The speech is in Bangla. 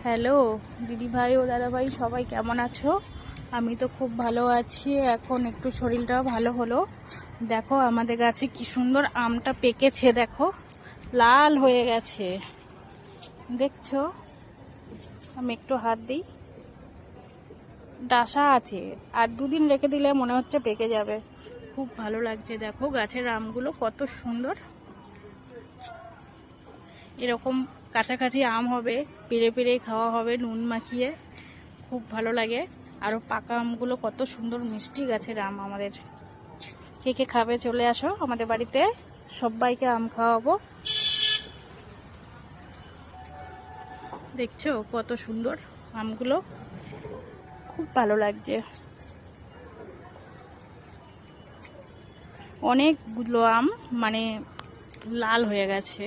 হ্যালো দিদি ভাই ও দাদা ভাই, সবাই কেমন আছো? আমি তো খুব ভালো আছি। এখন একটু শরীরটাও ভালো হলো। দেখো আমাদের গাছে কি সুন্দর আমটা পেকেছে, দেখো লাল হয়ে গেছে, দেখছো? আমি একটু হাত দিই, ডাসা আছে, আর দুদিন রেখে দিলে মনে হচ্ছে পেকে যাবে। খুব ভালো লাগছে, দেখো গাছের আমগুলো কত সুন্দর। এরকম কাছাকাছি আম হবে, পেড়ে পেড়ে খাওয়া হবে নুন মাখিয়ে, খুব ভালো লাগে। আরও পাকা আমগুলো কত সুন্দর মিষ্টি গাছের আম আমাদের। কে কে খাবে চলে আসো আমাদের বাড়িতে, সবাইকে আম খাওয়াবো। দেখছো কত সুন্দর আমগুলো, খুব ভালো লাগছে। অনেকগুলো আম মানে লাল হয়ে গেছে।